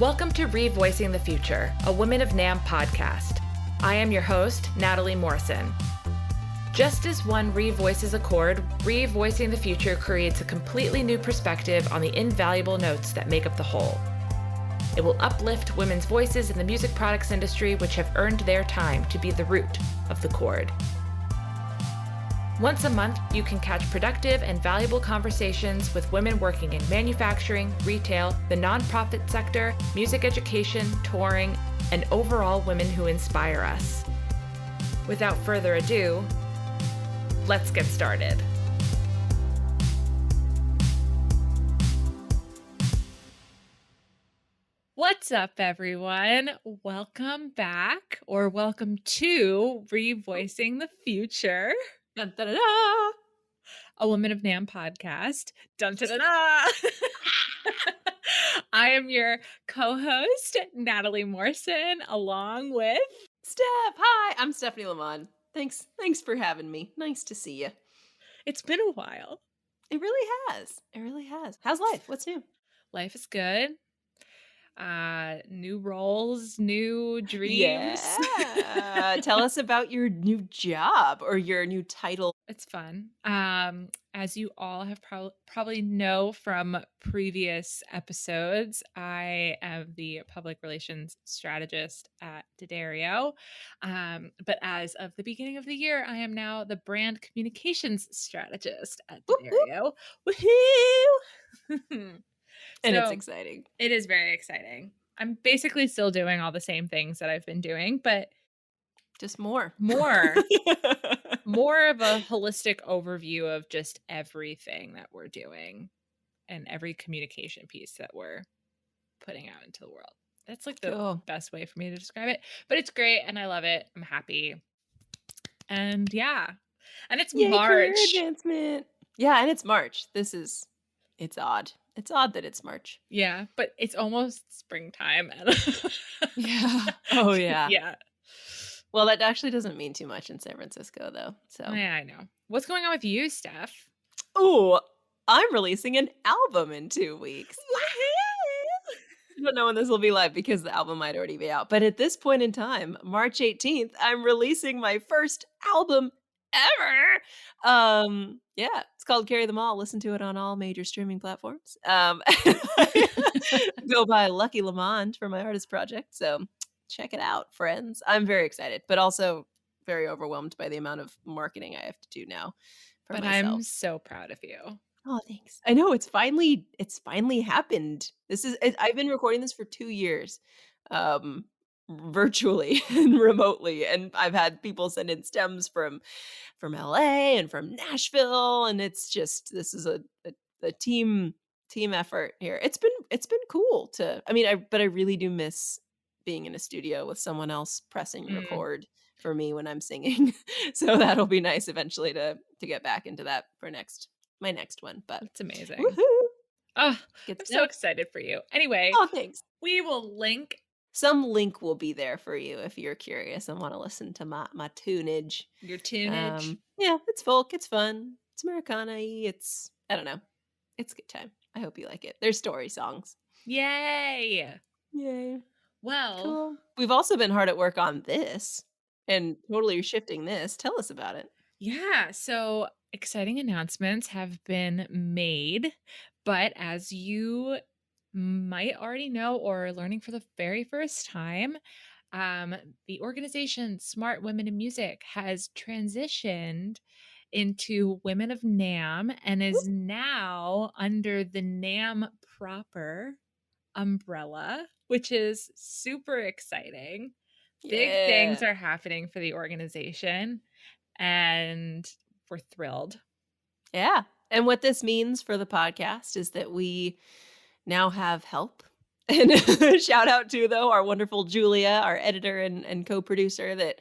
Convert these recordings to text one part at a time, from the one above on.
Welcome to Revoicing the Future, a Women of NAMM podcast. I am your host, Natalie Morrison. Just as one revoices a chord, revoicing the future creates a completely new perspective on the invaluable notes that make up the whole. It will uplift women's voices in the music products industry, which have earned their time to be the root of the chord. Once a month, you can catch productive and valuable conversations with women working in manufacturing, retail, the nonprofit sector, music education, touring, and overall women who inspire us. Without further ado, let's get started. What's up, everyone? Welcome back, or welcome to Revoicing the Future. Dun, da, da, da. A Women of NAMM podcast. Dun, da, da, da. I am your co-host, Natalie Morrison, along with Steph. Hi, I'm Stephanie Lamond. Thanks for having me. Nice to see you. It's been a while. It really has. It really has. How's life? What's new? Life is good. New roles, new dreams. Yeah. Tell us about your new job or your new title. It's fun. As you all have probably know from previous episodes, I am the public relations strategist at D'Addario. But as of the beginning of the year, I am now the brand communications strategist at D'Addario. Woohoo! And it's exciting. It is very exciting. I'm basically still doing all the same things that I've been doing, but just more. More of a holistic overview of just everything that we're doing and every communication piece that we're putting out into the world. That's like the best way for me to describe it. But it's great and I love it. I'm happy. And yeah. And it's March. Career advancement. Yeah, and it's March. It's odd. It's odd that it's March. Yeah, but it's almost springtime. Yeah. Oh, yeah. Yeah. Well, that actually doesn't mean too much in San Francisco, though. So yeah, I know. What's going on with you, Steph? Oh, I'm releasing an album in 2 weeks. I don't know when this will be live because the album might already be out. But at this point in time, March 18th, I'm releasing my first album ever. Yeah, it's called Carry Them All. Listen to it on all major streaming platforms. Go by Lucky Lamond for my artist project. So check it out, friends. I'm very excited, but also very overwhelmed by the amount of marketing I have to do now for myself. I'm so proud of you. Oh, thanks. I know it's finally happened. I've been recording this for 2 years. Virtually and remotely, and I've had people send in stems from LA and from Nashville, and it's just this is a team effort here. It's been cool but I really do miss being in a studio with someone else pressing record for me when I'm singing. So that'll be nice eventually to get back into that for my next one. But it's amazing. Woohoo! Oh, I'm so excited for you. Anyway, thanks. We will link. Some link will be there for you if you're curious and want to listen to my tunage. Your tunage. Yeah, it's folk, it's fun, it's Americana-y, I don't know. It's a good time. I hope you like it. There's story songs. Yay. Well, cool. We've also been hard at work on this and totally shifting this. Tell us about it. Yeah, so exciting announcements have been made, but as you might already know or are learning for the very first time, the organization Smart Women in Music has transitioned into Women of NAMM and is now under the NAMM proper umbrella, which is super exciting. Big things are happening for the organization and we're thrilled. Yeah. And what this means for the podcast is that we now have help. And shout out to, though, our wonderful Julia, our editor and co-producer that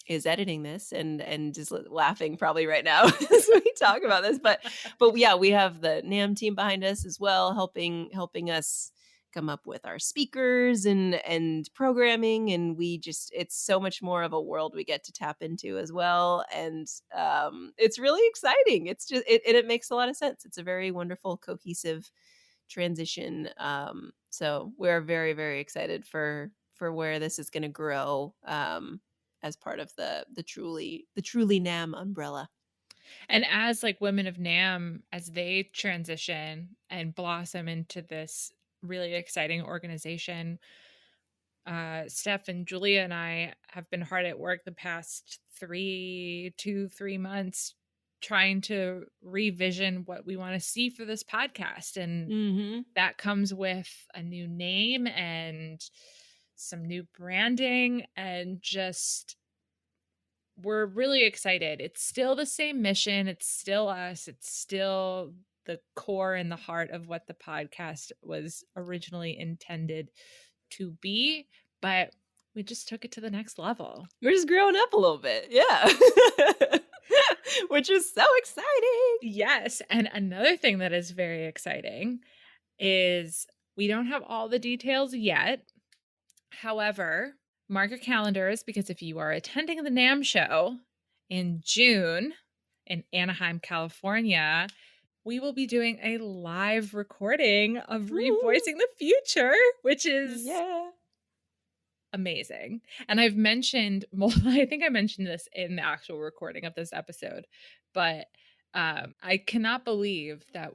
is editing this and is laughing probably right now as we talk about this. But yeah, we have the NAMM team behind us as well, helping us come up with our speakers and programming, and it's so much more of a world we get to tap into as well, and it's really exciting. It's just it makes a lot of sense. It's a very wonderful, cohesive transition. So we're very, very excited for where this is going to grow as part of the truly NAMM umbrella. And as like Women of NAMM, as they transition and blossom into this really exciting organization, Steph and Julia and I have been hard at work the past 3 months trying to revision what we want to see for this podcast. And Mm-hmm. that comes with a new name and some new branding, and just we're really excited. It's still the same mission. It's still us. It's still the core and the heart of what the podcast was originally intended to be, but we just took it to the next level. We're just growing up a little bit. Yeah. Which is so exciting. Yes. And another thing that is very exciting is we don't have all the details yet. However, mark your calendars, because if you are attending the NAMM Show in June in Anaheim, California, we will be doing a live recording of Revoicing the Future, which is amazing. And I've mentioned, I think I mentioned this in the actual recording of this episode, but I cannot believe that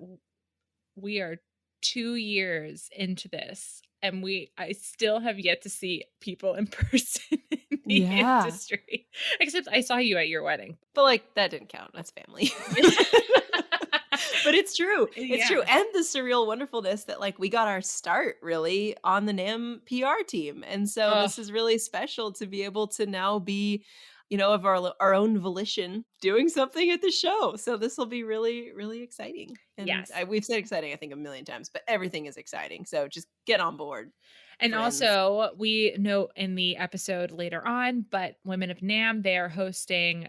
we are 2 years into this and I still have yet to see people in person in the industry. Except I saw you at your wedding. But like, that didn't count. That's family. But it's true. It's true. And the surreal wonderfulness that like we got our start really on the NAMM PR team. And so this is really special to be able to now be, of our own volition doing something at the show. So this will be really, really exciting. And we've said exciting, I think, a million times, but everything is exciting. So just get on board. And friends. Also, we know in the episode later on, but Women of NAMM, they are hosting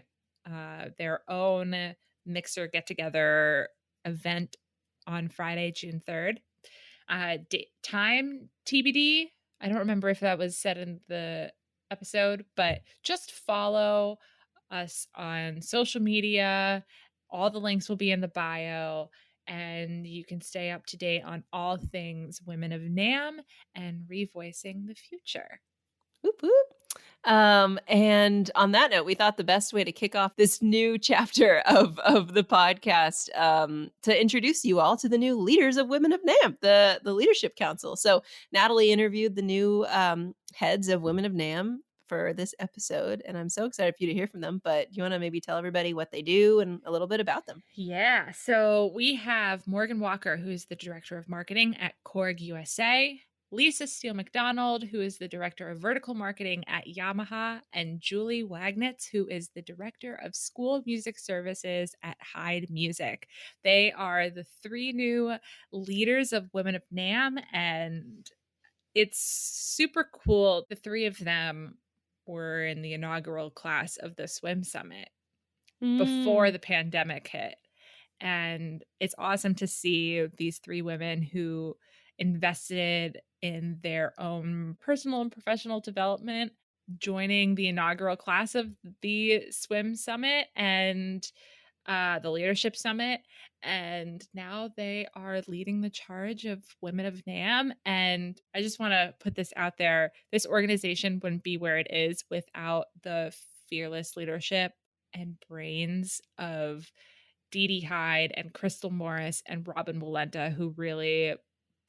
their own mixer get-together event on Friday, June 3rd. Time TBD. I don't remember if that was said in the episode, but just follow us on social media. All the links will be in the bio, and you can stay up to date on all things Women of NAMM and Revoicing the Future. Whoop, whoop. And on that note, we thought the best way to kick off this new chapter of the podcast to introduce you all to the new leaders of Women of NAMM, the Leadership Council. So Natalie interviewed the new heads of Women of NAMM for this episode, and I'm so excited for you to hear from them. But you want to maybe tell everybody what they do and a little bit about them? Yeah. So we have Morgan Walker, who's the Director of Marketing at Korg USA. Lisa Steele MacDonald, who is the Director of Vertical Marketing at Yamaha, and Julie Wagnitz, who is the Director of School Music Services at Hyde Music. They are the 3 new leaders of Women of NAMM, and it's super cool. The 3 of them were in the inaugural class of the Swim Summit before the pandemic hit. And it's awesome to see these 3 women who invested in their own personal and professional development, joining the inaugural class of the Swim Summit and the Leadership Summit. And now they are leading the charge of Women of NAMM. And I just want to put this out there. This organization wouldn't be where it is without the fearless leadership and brains of Dee Dee Hyde and Crystal Morris and Robin Walenta, who really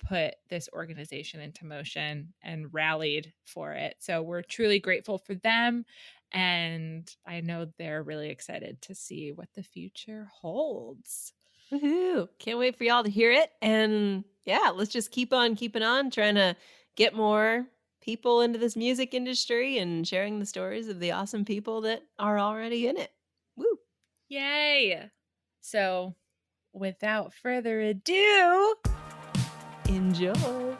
put this organization into motion and rallied for it. So we're truly grateful for them. And I know they're really excited to see what the future holds. Woohoo! Can't wait for y'all to hear it. And yeah, let's just keep on keeping on, trying to get more people into this music industry and sharing the stories of the awesome people that are already in it. Woo! Yay! So without further ado, enjoy.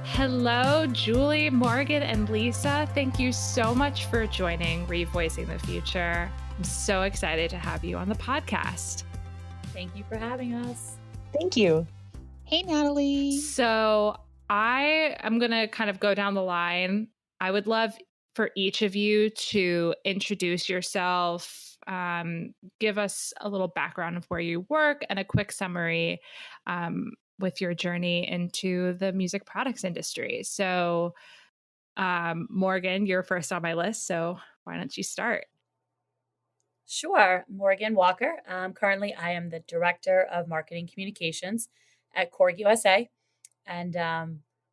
Hello, Julie, Morgan, and Lisa. Thank you so much for joining Revoicing the Future. I'm so excited to have you on the podcast. Thank you for having us. Thank you. Hey, Natalie. So I am going to kind of go down the line. I would love for each of you to introduce yourself, give us a little background of where you work, and a quick summary with your journey into the music products industry. So, Morgan, you're first on my list. So, why don't you start? Sure. Morgan Walker. Currently, I am the Director of Marketing Communications at Korg USA. And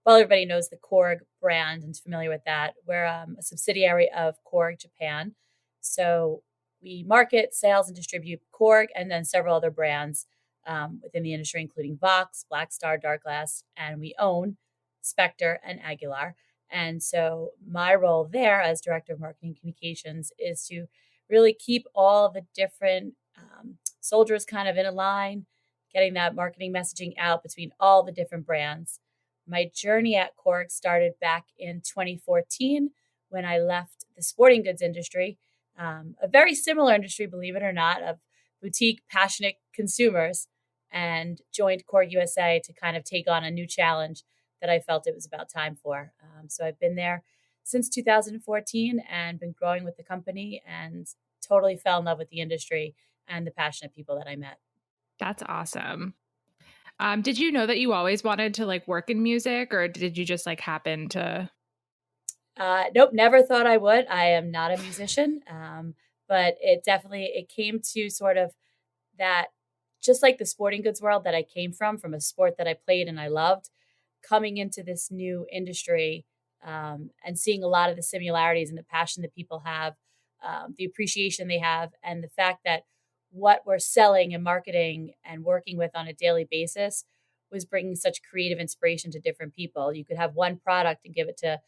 well, everybody knows the Korg brand and is familiar with that. We're a subsidiary of Korg Japan. So we market, sales, and distribute Korg and then several other brands within the industry, including Vox, Black Star, Dark Glass, and we own Spectre and Aguilar. And so my role there as Director of Marketing Communications is to really keep all the different soldiers kind of in a line, getting that marketing messaging out between all the different brands. My journey at Korg started back in 2014 when I left the sporting goods industry, a very similar industry, believe it or not, of boutique, passionate consumers, and joined Korg USA to kind of take on a new challenge that I felt it was about time for. So I've been there since 2014 and been growing with the company and totally fell in love with the industry and the passionate people that I met. That's awesome. Did you know that you always wanted to like work in music, or did you just like happen to? Nope, never thought I would. I am not a musician, but it came to sort of that, just like the sporting goods world that I came from a sport that I played and I loved, coming into this new industry and seeing a lot of the similarities and the passion that people have, the appreciation they have, and the fact that what we're selling and marketing and working with on a daily basis was bringing such creative inspiration to different people. You could have one product and give it to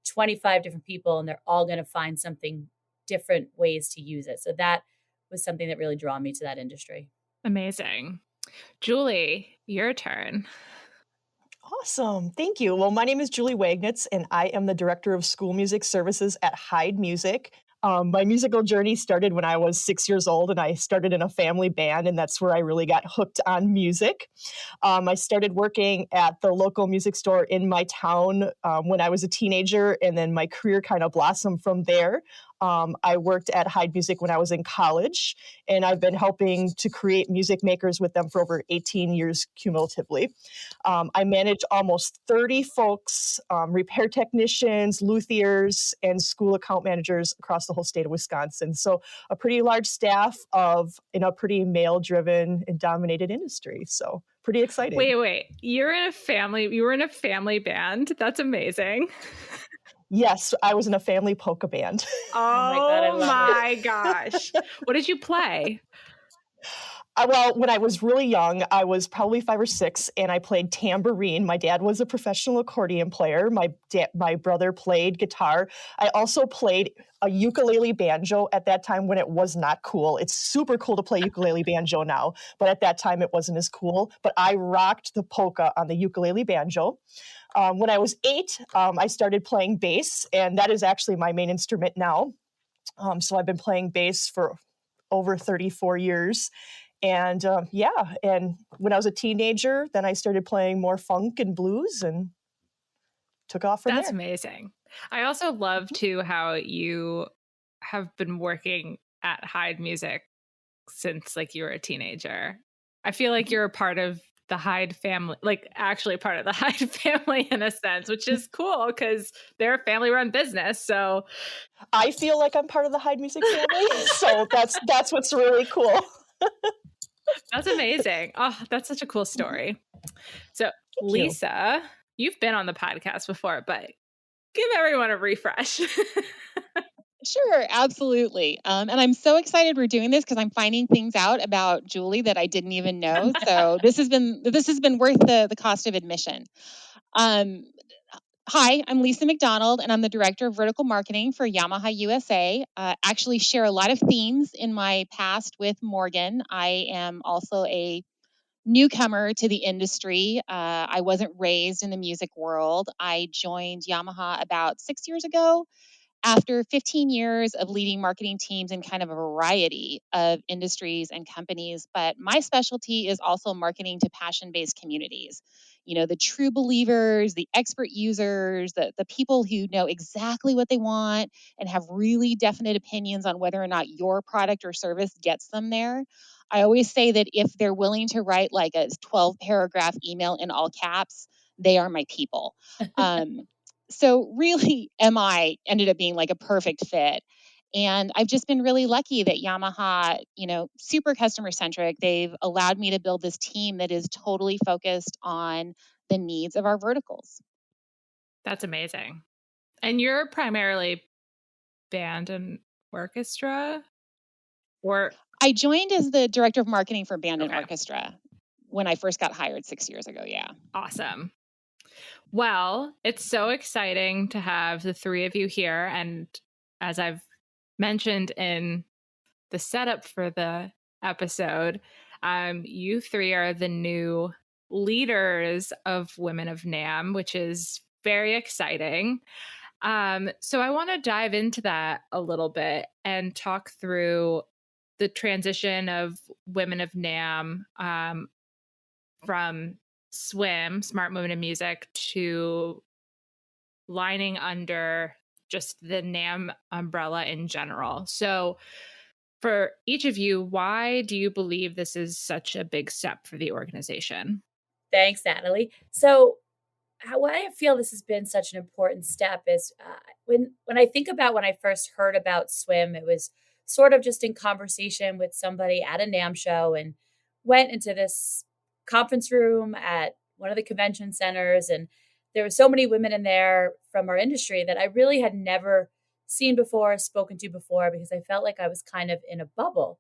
25 different people, and they're all going to find something different ways to use it. So that was something that really drew me to that industry. Amazing. Julie, your turn. Awesome. Thank you. Well, my name is Julie Wagnitz, and I am the Director of School Music Services at Hyde Music. My musical journey started when I was 6 years old, and I started in a family band, and that's where I really got hooked on music. I started working at the local music store in my town when I was a teenager, and then my career kind of blossomed from there. I worked at Hyde Music when I was in college, and I've been helping to create music makers with them for over 18 years cumulatively. I manage almost 30 folks, repair technicians, luthiers, and school account managers across the whole state of Wisconsin. So a pretty large staff in a pretty male-driven and dominated industry. So pretty exciting. Wait. You were in a family band. That's amazing. Yes, I was in a family polka band. Oh my gosh. What did you play? Well, when I was really young, I was probably 5 or 6, and I played tambourine. My dad was a professional accordion player. My brother played guitar. I also played a ukulele banjo at that time when it was not cool. It's super cool to play ukulele banjo now, but at that time it wasn't as cool. But I rocked the polka on the ukulele banjo. When I was 8, I started playing bass, and that is actually my main instrument now. So I've been playing bass for over 34 years. And and when I was a teenager, then I started playing more funk and blues and took off from there. That's amazing. I also love too how you have been working at Hyde Music since like you were a teenager. I feel like you're a part of the Hyde family, like actually part of the Hyde family in a sense, which is cool because they're a family-run business. So I feel like I'm part of the Hyde Music family. So that's what's really cool. That's amazing. Oh, that's such a cool story. So Lisa, you've been on the podcast before, but give everyone a refresh. Sure, absolutely. And I'm so excited we're doing this because I'm finding things out about Julie that I didn't even know. So this has been worth the cost of admission. Hi, I'm Lisa MacDonald, and I'm the Director of Vertical Marketing for Yamaha USA. Actually share a lot of themes in my past with Morgan. I am also a newcomer to the industry. I wasn't raised in the music world. I joined Yamaha about 6 years ago, After 15 years of leading marketing teams in kind of a variety of industries and companies, but my specialty is also marketing to passion-based communities. You know, the true believers, the expert users, the people who know exactly what they want and have really definite opinions on whether or not your product or service gets them there. I always say that if they're willing to write like a 12-paragraph email in all caps, they are my people. So really, MI ended up being like a perfect fit. And I've just been really lucky that Yamaha, you know, super customer centric. They've allowed me to build this team that is totally focused on the needs of our verticals. That's amazing. And you're primarily band and orchestra? Or I joined as the director of marketing for band and Okay. orchestra when I first got hired 6 years ago. Yeah. Awesome. Well, it's so exciting to have the three of you here. And as I've mentioned in the setup for the episode, you three are the new leaders of Women of NAMM, which is very exciting. So I want to dive into that a little bit and talk through the transition of Women of NAMM from SWIM, Smart Movement and Music, to lining under just the NAMM umbrella in general. So for each of you, why do you believe this is such a big step for the organization? Thanks, Natalie. So, why I feel this has been such an important step is when I think about when I first heard about swim, it was sort of just in conversation with somebody at a NAMM show, and went into this conference room at one of the convention centers, and there were so many women in there from our industry that I really had never seen before, spoken to before, because I felt like I was kind of in a bubble.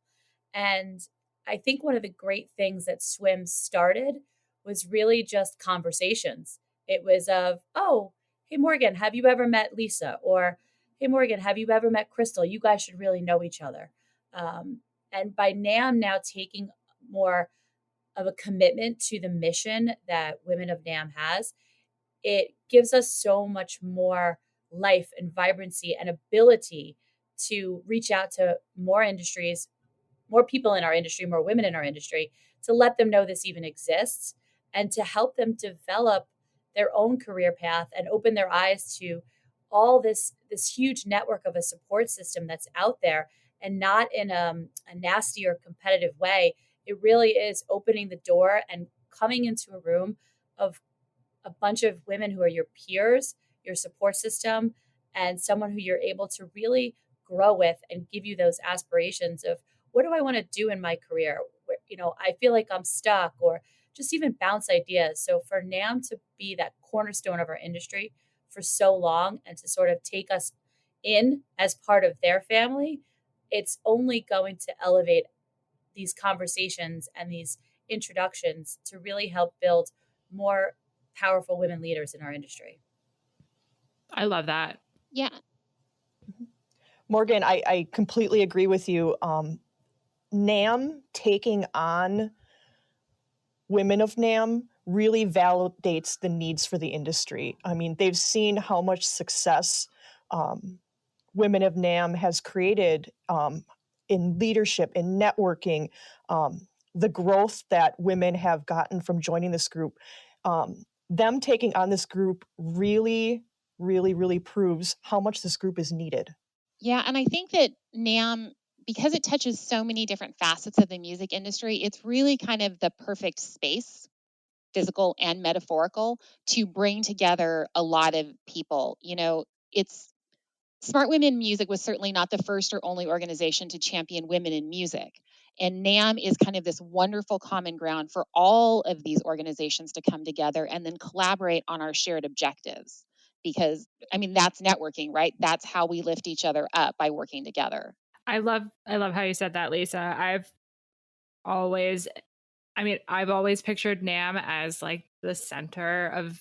And I think one of the great things that swim started was really just conversations. It was of, oh, hey, Morgan, have you ever met Lisa? Or, hey, Morgan, have you ever met Crystal? You guys should really know each other. And by NAMM now taking more of a commitment to the mission that Women of NAMM has, it gives us so much more life and vibrancy and ability to reach out to more industries, more people in our industry, more women in our industry, to let them know this even exists and to help them develop their own career path and open their eyes to all this huge network of a support system that's out there, and not in a nasty or competitive way. It really is opening the door and coming into a room of a bunch of women who are your peers, your support system, and someone who you're able to really grow with and give you those aspirations of, what do I want to do in my career? I feel like I'm stuck, or just even bounce ideas. So for NAMM to be that cornerstone of our industry for so long and to sort of take us in as part of their family, it's only going to elevate these conversations and these introductions to really help build more powerful women leaders in our industry. I love that. Yeah. Morgan, I completely agree with you. NAMM taking on Women of NAMM really validates the needs for the industry. I mean, they've seen how much success Women of NAMM has created in leadership, in networking, the growth that women have gotten from joining this group. Them taking on this group really, really, really proves how much this group is needed. Yeah, and I think that NAMM, because it touches so many different facets of the music industry, it's really kind of the perfect space, physical and metaphorical, to bring together a lot of people. You know, it's Smart Women in Music was certainly not the first or only organization to champion women in music. And NAMM is kind of this wonderful common ground for all of these organizations to come together and then collaborate on our shared objectives. Because, I mean, that's networking, right? That's how we lift each other up, by working together. I love how you said that, Lisa. Always I've always pictured NAMM as like the center of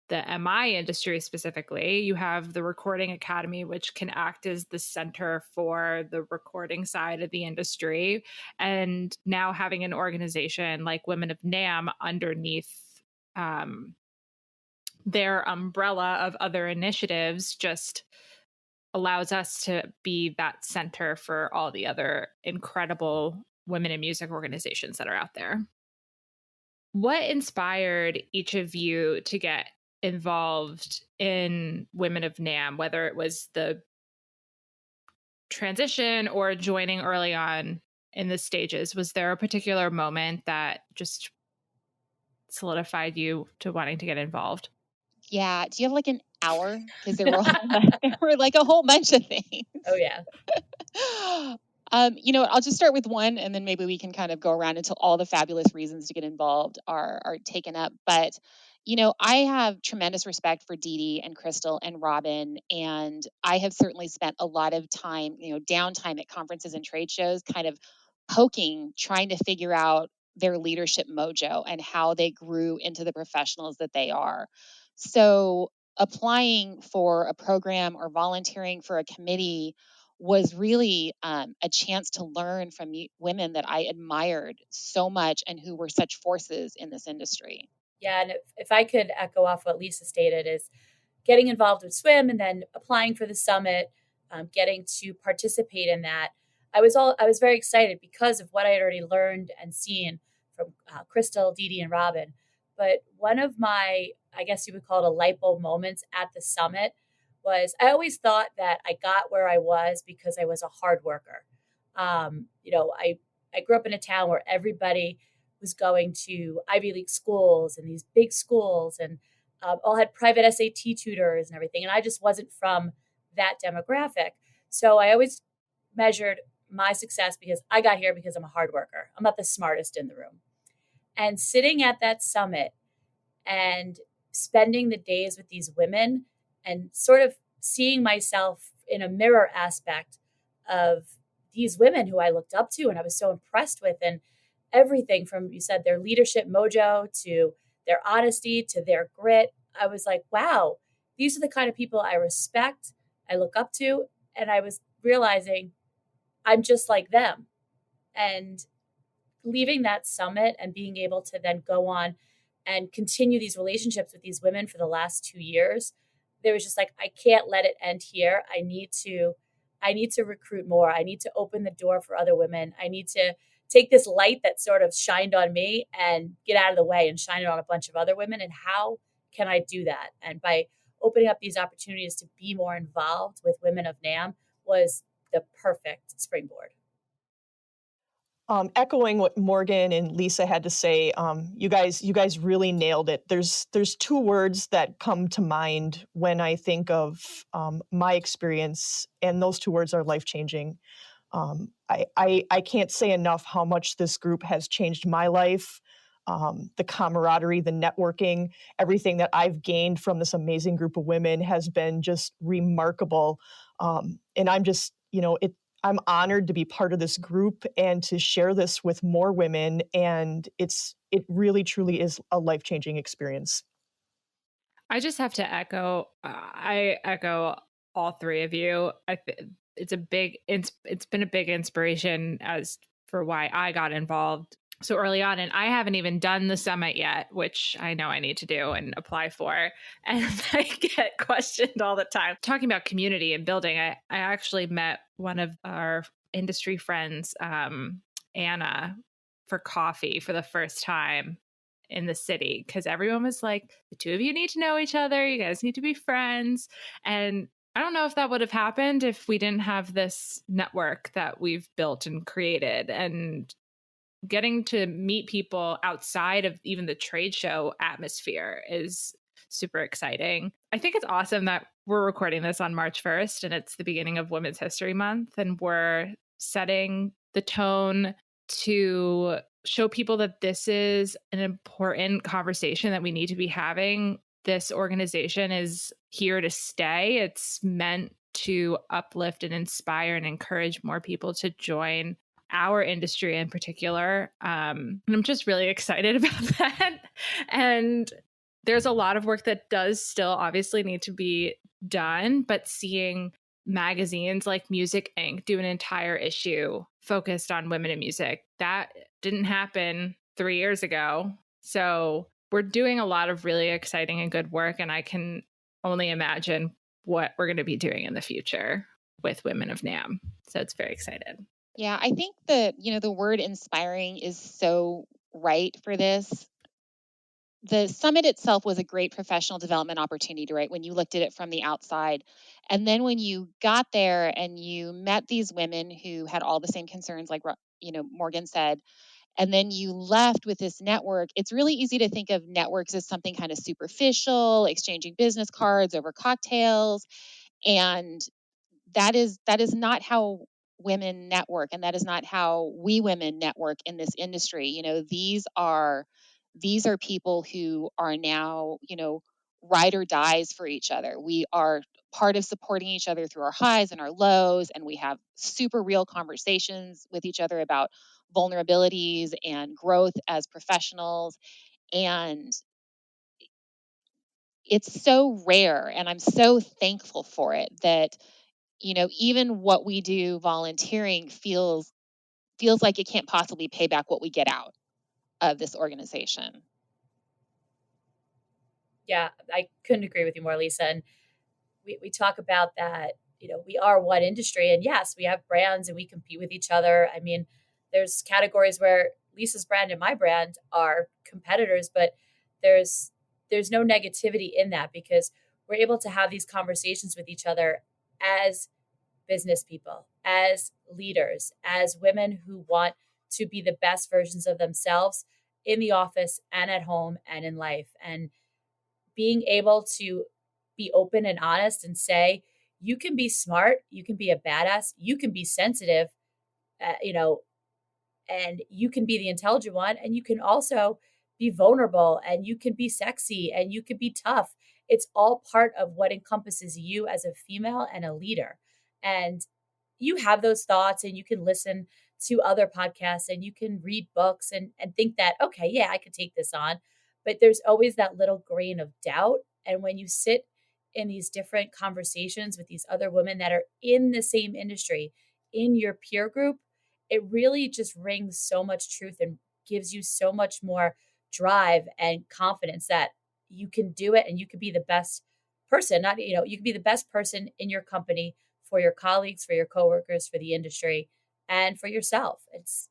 the MI industry specifically. You have the Recording Academy, which can act as the center for the recording side of the industry. And now having an organization like Women of NAMM underneath their umbrella of other initiatives just allows us to be that center for all the other incredible women in music organizations that are out there. What inspired each of you to get involved in Women of NAMM, whether it was the transition or joining early on in the stages? Was there a particular moment that just solidified you to wanting to get involved? Yeah. Do you have like an hour? Because there were there were like a whole bunch of things. Oh, yeah. I'll just start with one, and then maybe we can kind of go around until all the fabulous reasons to get involved are taken up. But I have tremendous respect for Dee Dee and Crystal and Robin, and I have certainly spent a lot of time, downtime at conferences and trade shows, kind of trying to figure out their leadership mojo and how they grew into the professionals that they are. So applying for a program or volunteering for a committee was really a chance to learn from women that I admired so much and who were such forces in this industry. Yeah, and if I could echo off what Lisa stated, is getting involved with swim and then applying for the summit, getting to participate in that. I was very excited because of what I had already learned and seen from Crystal, Dee Dee, and Robin. But one of my, I guess you would call it a light bulb moments at the summit was I always thought that I got where I was because I was a hard worker. I grew up in a town where everybody was going to Ivy League schools and these big schools and all had private SAT tutors and everything. And I just wasn't from that demographic. So I always measured my success because I got here because I'm a hard worker. I'm not the smartest in the room. And sitting at that summit and spending the days with these women and sort of seeing myself in a mirror aspect of these women who I looked up to and I was so impressed with, and everything from, you said, their leadership mojo to their honesty to their grit. I was like, wow, these are the kind of people I respect, I look up to, and I was realizing I'm just like them. And leaving that summit and being able to then go on and continue these relationships with these women for the last 2 years, there was just like, I can't let it end here. I need to recruit more. I need to open the door for other women. I need to take this light that sort of shined on me and get out of the way and shine it on a bunch of other women. And how can I do that? And by opening up these opportunities to be more involved with Women of NAMM was the perfect springboard. Echoing what Morgan and Lisa had to say, you guys really nailed it. There's two words that come to mind when I think of my experience, and those two words are life-changing. I can't say enough how much this group has changed my life. The camaraderie, the networking, everything that I've gained from this amazing group of women has been just remarkable. And I'm just, I'm honored to be part of this group and to share this with more women. And it really, truly is a life-changing experience. I just have to echo, I echo all three of you. It's been a big inspiration as for why I got involved so early on. And I haven't even done the summit yet, which I know I need to do and apply for. And I get questioned all the time. Talking about community and building, I actually met one of our industry friends, Anna, for coffee for the first time in the city, because everyone was like, the two of you need to know each other. You guys need to be friends. And I don't know if that would have happened if we didn't have this network that we've built and created. And getting to meet people outside of even the trade show atmosphere is super exciting. I think it's awesome that we're recording this on March 1st and it's the beginning of Women's History Month, and we're setting the tone to show people that this is an important conversation that we need to be having. This organization is here to stay. It's meant to uplift and inspire and encourage more people to join our industry in particular. And I'm just really excited about that. And there's a lot of work that does still obviously need to be done, but seeing magazines like Music Inc. do an entire issue focused on women in music, that didn't happen 3 years ago. So we're doing a lot of really exciting and good work. And I can only imagine what we're going to be doing in the future with Women of NAMM. So it's very excited. Yeah, I think that, the word inspiring is so right for this. The summit itself was a great professional development opportunity, right? When you looked at it from the outside. And then when you got there and you met these women who had all the same concerns, like, Morgan said, and then you left with this network, it's really easy to think of networks as something kind of superficial, exchanging business cards over cocktails. And that is not how women network, and that is not how we women network in this industry. These are people who are now, ride or dies for each other. We are part of supporting each other through our highs and our lows, and we have super real conversations with each other about vulnerabilities and growth as professionals. And it's so rare, and I'm so thankful for it that even what we do volunteering feels like it can't possibly pay back what we get out of this organization. Yeah, I couldn't agree with you more, Lisa. And we talk about that, we are one industry, and yes, we have brands and we compete with each other. I mean, there's categories where Lisa's brand and my brand are competitors, but there's no negativity in that, because we're able to have these conversations with each other as business people, as leaders, as women who want to be the best versions of themselves in the office and at home and in life. And being able to be open and honest and say, you can be smart, you can be a badass, you can be sensitive, and you can be the intelligent one, and you can also be vulnerable, and you can be sexy, and you can be tough. It's all part of what encompasses you as a female and a leader. And you have those thoughts, and you can listen to other podcasts, and you can read books and think that, okay, yeah, I could take this on. But there's always that little grain of doubt. And when you sit in these different conversations with these other women that are in the same industry, in your peer group, it really just rings so much truth and gives you so much more drive and confidence that you can do it, and you can be the best person. Not, you can be the best person in your company, for your colleagues, for your coworkers, for the industry, and for yourself. It's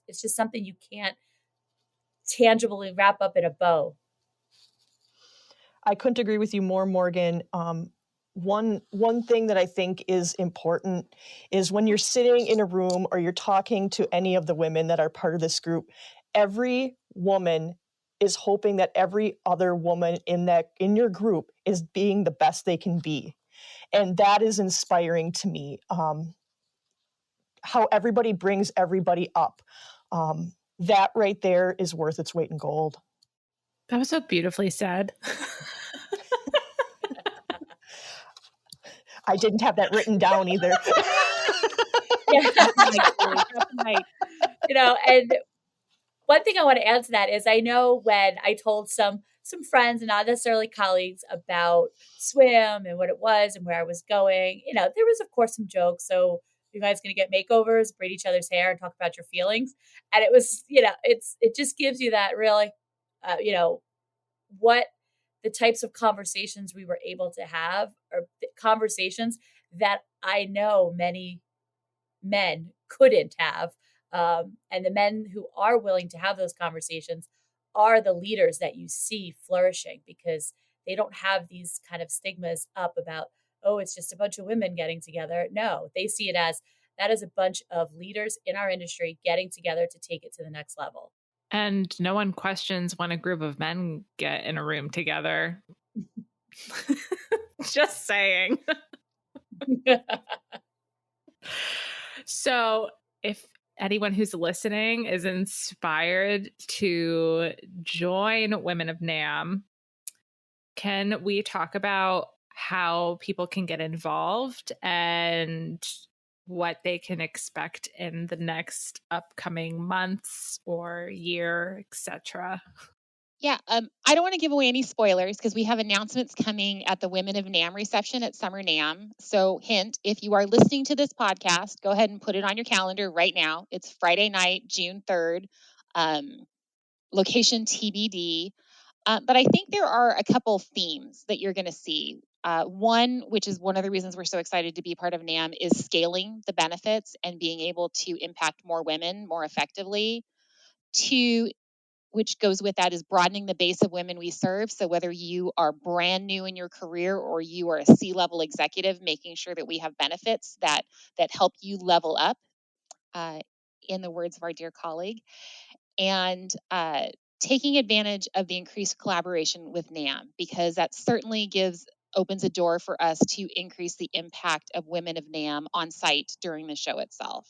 just something you can't tangibly wrap up in a bow. I couldn't agree with you more, Morgan. One thing that I think is important is when you're sitting in a room or you're talking to any of the women that are part of this group, every woman is hoping that every other woman in your group is being the best they can be. And that is inspiring to me. How everybody brings everybody up. That right there is worth its weight in gold. That was so beautifully said. I didn't have that written down either. Yeah. And one thing I want to add to that is, I know when I told some friends, and not necessarily colleagues, about swim and what it was and where I was going, there was of course some jokes. So, you guys going to get makeovers, braid each other's hair, and talk about your feelings. And it was, it just gives you that really, what the types of conversations we were able to have, or conversations that I know many men couldn't have. And the men who are willing to have those conversations are the leaders that you see flourishing, because they don't have these kind of stigmas up about, oh, it's just a bunch of women getting together. No, they see it as, that is a bunch of leaders in our industry getting together to take it to the next level. And no one questions when a group of men get in a room together. Just saying. So if anyone who's listening is inspired to join Women of NAMM, can we talk about how people can get involved and what they can expect in the next upcoming months or year, etc.? Yeah, I don't want to give away any spoilers because we have announcements coming at the Women of NAMM reception at Summer NAMM. So, hint, if you are listening to this podcast, go ahead and put it on your calendar right now. It's Friday night, June 3rd, location TBD. But I think there are a couple themes that you're going to see. One, which is one of the reasons we're so excited to be part of NAMM, is scaling the benefits and being able to impact more women more effectively. Two, which goes with that, is broadening the base of women we serve. So whether you are brand new in your career or you are a C-level executive, making sure that we have benefits that help you level up, in the words of our dear colleague, and taking advantage of the increased collaboration with NAMM, because that certainly opens a door for us to increase the impact of Women of NAMM on site during the show itself.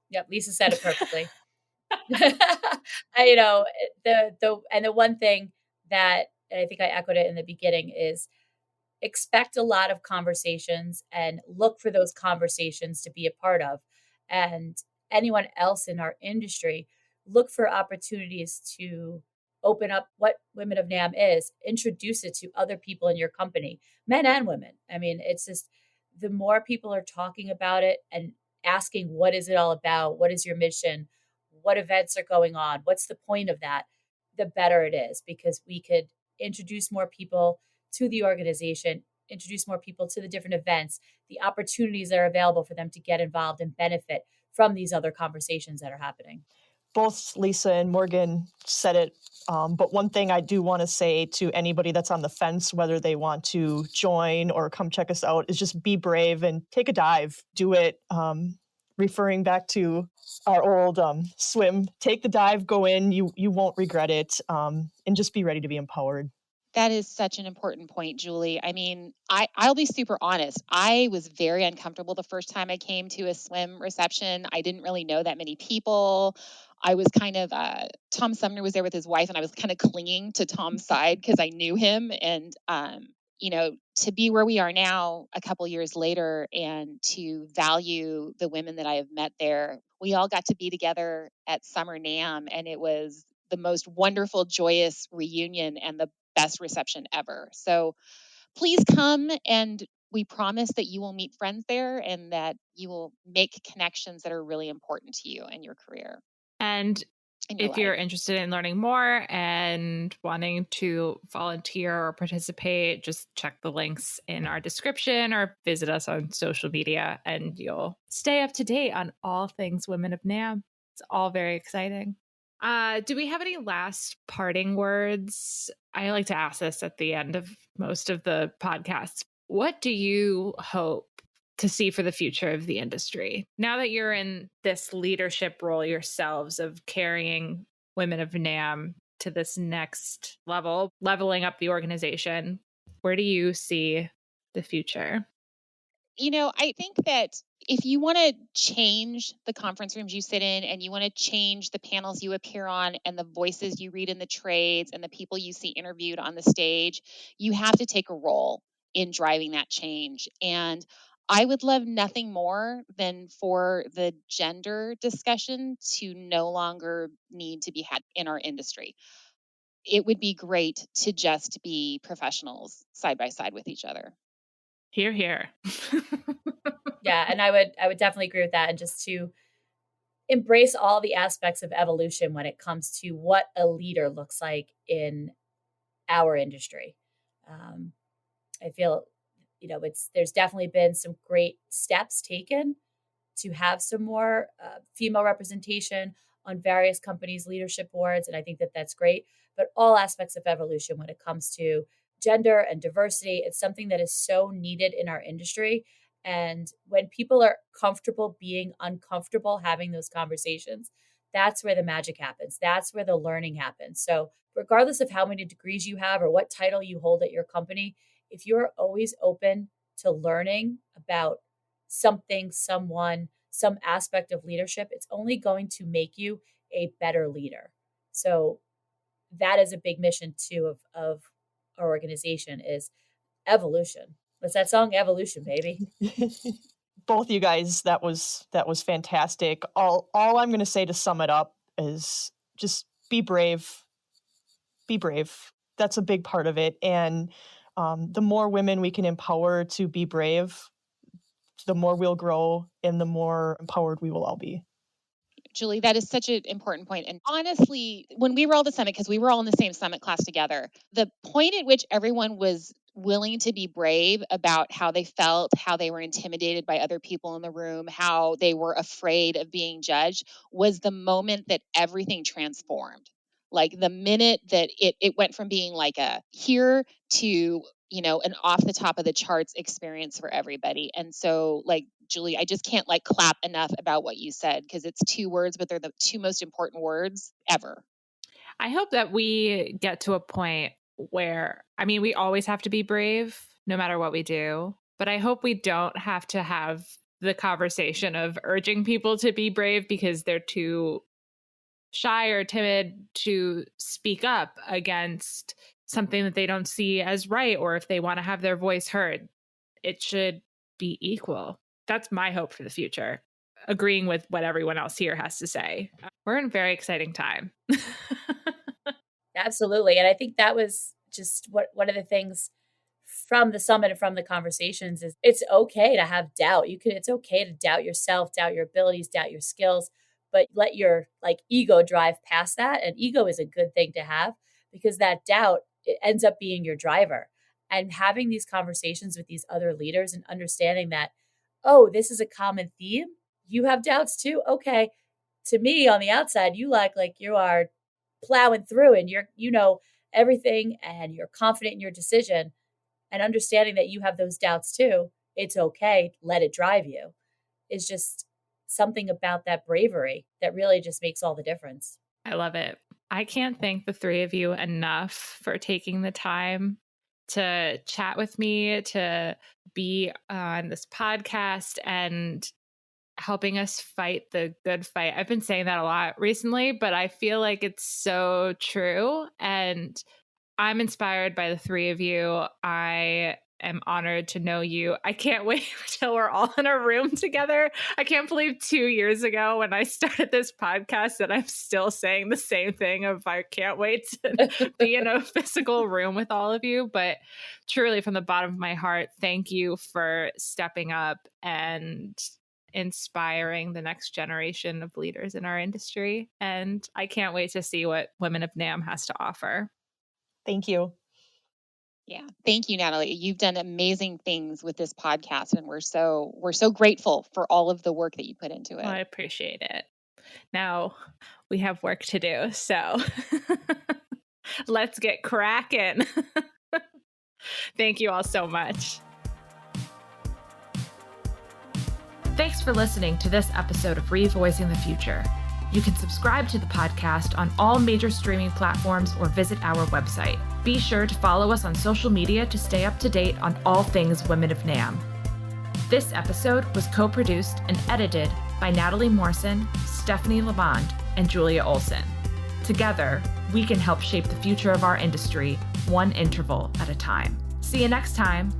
Yep, Lisa said it perfectly. The one thing that, and I think I echoed it in the beginning, is expect a lot of conversations and look for those conversations to be a part of. And anyone else in our industry, look for opportunities to open up what Women of NAMM is, introduce it to other people in your company, men and women. I mean, it's just, the more people are talking about it and asking, what is it all about? What is your mission? What events are going on? What's the point of that? The better it is, because we could introduce more people to the organization, introduce more people to the different events, the opportunities that are available for them to get involved and benefit from these other conversations that are happening. Both Lisa and Morgan said it, but one thing I do want to say to anybody that's on the fence, whether they want to join or come check us out, is just be brave and take a dive. Do it. Referring back to our old swim, take the dive, go in. You won't regret it, and just be ready to be empowered. That is such an important point, Julie. I mean, I'll be super honest. I was very uncomfortable the first time I came to a swim reception. I didn't really know that many people. I was kind of, Tom Sumner was there with his wife, and I was kind of clinging to Tom's side because I knew him. And, to be where we are now a couple years later and to value the women that I have met there, we all got to be together at Summer NAMM, and it was the most wonderful, joyous reunion and the best reception ever. So please come, and we promise that you will meet friends there and that you will make connections that are really important to you in your career. And if you're life. interested in learning more and wanting to volunteer or participate, just check the links in our description or visit us on social media, and you'll stay up to date on all things Women of NAMM. It's all very exciting. Do we have any last parting words? I like to ask this at the end of most of the podcasts. What do you hope to see for the future of the industry now that you're in this leadership role yourselves of carrying Women of NAMM to this next level, leveling up the organization? Where do you see the future? I think that if you want to change the conference rooms you sit in, and you want to change the panels you appear on and the voices you read in the trades and the people you see interviewed on the stage, you have to take a role in driving that change. And I would love nothing more than for the gender discussion to no longer need to be had in our industry. It would be great to just be professionals side by side with each other. Hear, hear. Yeah, and I would definitely agree with that, and just to embrace all the aspects of evolution when it comes to what a leader looks like in our industry. I feel, there's definitely been some great steps taken to have some more female representation on various companies' leadership boards, and I think that that's great. But all aspects of evolution when it comes to gender and diversity, it's something that is so needed in our industry. And when people are comfortable being uncomfortable having those conversations, that's where the magic happens. That's where the learning happens. So regardless of how many degrees you have or what title you hold at your company, if you're always open to learning about something, someone, some aspect of leadership, it's only going to make you a better leader. So that is a big mission too of our organization, is evolution. What's that song? Evolution, baby. Both you guys, that was fantastic. All I'm going to say to sum it up is just be brave. Be brave. That's a big part of it. And the more women we can empower to be brave, the more we'll grow and the more empowered we will all be. Julie, that is such an important point. And honestly, when we were all at the summit, because we were all in the same summit class together, the point at which everyone was willing to be brave about how they felt, how they were intimidated by other people in the room, how they were afraid of being judged, was the moment that everything transformed. Like the minute that it went from being like a here to, an off the top of the charts experience for everybody. And so, like, Julie, I just can't like clap enough about what you said, because it's two words, but they're the two most important words ever. I hope that we get to a point where, we always have to be brave no matter what we do, but I hope we don't have to have the conversation of urging people to be brave because they're too shy or timid to speak up against something that they don't see as right, or if they want to have their voice heard. It should be equal. That's my hope for the future, agreeing with what everyone else here has to say. We're in a very exciting time. Absolutely. And I think that was just one of the things from the summit and from the conversations is it's okay to have doubt. It's okay to doubt yourself, doubt your abilities, doubt your skills, but let your ego drive past that. And ego is a good thing to have, because that doubt, it ends up being your driver. And having these conversations with these other leaders and understanding that, oh, this is a common theme. You have doubts too. Okay. To me on the outside, you like you are plowing through and you know everything and you're confident in your decision, and understanding that you have those doubts too. It's okay. Let it drive you. It's just something about that bravery that really just makes all the difference. I love it. I can't thank the three of you enough for taking the time to chat with me, to be on this podcast and helping us fight the good fight. I've been saying that a lot recently, but I feel like it's so true. And I'm inspired by the three of you. I am honored to know you. I can't wait till we're all in a room together. I can't believe 2 years ago when I started this podcast that I'm still saying the same thing of I can't wait to be in a physical room with all of you. But truly, from the bottom of my heart, thank you for stepping up and inspiring the next generation of leaders in our industry. And I can't wait to see what Women of NAMM has to offer. Thank you. Yeah. Thank you, Natalie. You've done amazing things with this podcast, and we're so grateful for all of the work that you put into it. I appreciate it. Now we have work to do, so let's get cracking. Thank you all so much. Thanks for listening to this episode of Revoicing the Future. You can subscribe to the podcast on all major streaming platforms or visit our website. Be sure to follow us on social media to stay up to date on all things Women of NAMM. This episode was co-produced and edited by Natalie Morrison, Stephanie Lamond, and Julia Olsen. Together, we can help shape the future of our industry, one interval at a time. See you next time.